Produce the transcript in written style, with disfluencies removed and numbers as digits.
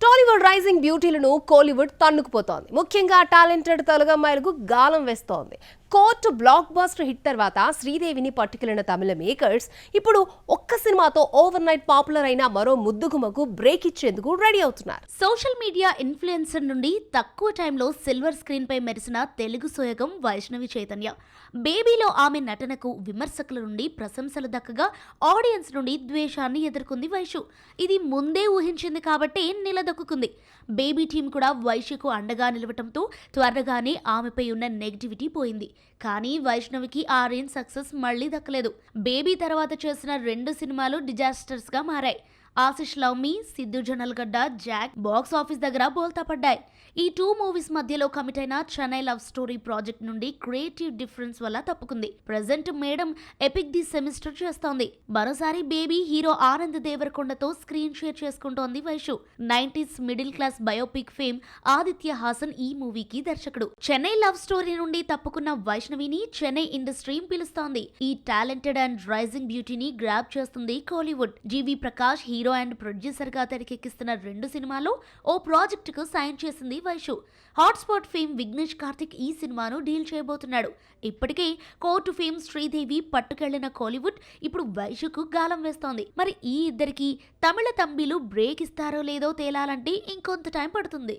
Tollywood rising బ్యూటీలను Kollywood తన్నుకుపోతోంది. ముఖ్యంగా talented తెలుగమ్మాయిలకు గాలం వేస్తోంది. కోర్టు బ్లాక్ బస్టర్ హిట్ తర్వాత శ్రీదేవిని పట్టుకెళ్లిన తమిళ మేకర్స్ ఇప్పుడు ఒక్క సినిమాతో ఓవర్ నైట్ పాపులర్ అయిన మరో ముద్దుగుమకు బ్రేక్ ఇచ్చేందుకు రెడీ అవుతున్నారు. సోషల్ మీడియా ఇన్ఫ్లుయెన్సర్ నుండి తక్కువ టైంలో సిల్వర్ స్క్రీన్ పై మెరిసిన తెలుగు సోయగం వైష్ణవి చైతన్య. బేబీలో ఆమె నటనకు విమర్శకుల నుండి ప్రశంసలు దక్కగా ఆడియన్స్ నుండి ద్వేషాన్ని ఎదుర్కొంది వైషు. ఇది ముందే ఊహించింది కాబట్టి నిలదొక్కుంది. బేబీ టీం కూడా వైషుకు అండగా నిలవటంతో త్వరగానే ఆమెపై ఉన్న నెగిటివిటీ పోయింది. కానీ వైష్ణవికి ఆ రేంజ్ సక్సెస్ మళ్లీ దక్కలేదు. బేబీ తర్వాత చేసిన 2 సినిమాలు డిజాస్టర్స్ గా మారాయి. Ashish love me, Siddhu Jonnalagadda, Jack box office దగ్గర బోల్తా పడ్డాయి. ఈ 2 మూవీస్ మధ్యలో కమిట్ అయిన చెన్నై లవ్ స్టోరీ ప్రాజెక్ట్ నుండి క్రియేటివ్ డిఫరెన్స్ వల్ల తప్పుకుంది. Present madam epic the semester చేస్తోంది. మరోసారి బేబీ హీరో ఆనంద్ దేవరకొండతో స్క్రీన్ షేర్ చేసుకుంటోంది Vaishu. 90s middle class biopic fame Aditya Hasan ఈ మూవీకి దర్శకుడు. చెన్నై లవ్ స్టోరీ నుండి తప్పుకున్న వైష్ణవిని చెన్నై ఇండస్ట్రీ పిలుస్తోంది. ఈ టాలెంటెడ్ అండ్ రైజింగ్ బ్యూటీని గ్రాబ్ చేస్తుంది కోలీవుడ్. జీవి ప్రకాష్ హీరో అండ్ ప్రొడ్యూసర్ గా తెరకెక్కిస్తున్న 2 సినిమాలు ఓ ప్రాజెక్ట్ కు సైన్ చేసింది వైషు. హాట్స్పాట్ ఫేమ్ విఘ్నేష్ కార్తిక్ ఈ సినిమాను డీల్ చేయబోతున్నాడు. ఇప్పటికే కోర్టు ఫేమ్ శ్రీదేవి పట్టుకెళ్లిన కోలీవుడ్ ఇప్పుడు వైషుకు గాలం వేస్తోంది. మరి ఈ ఇద్దరికి తమిళ తంబిలు బ్రేక్ ఇస్తారో లేదో తేలాలంటే ఇంకొంత టైం పడుతుంది.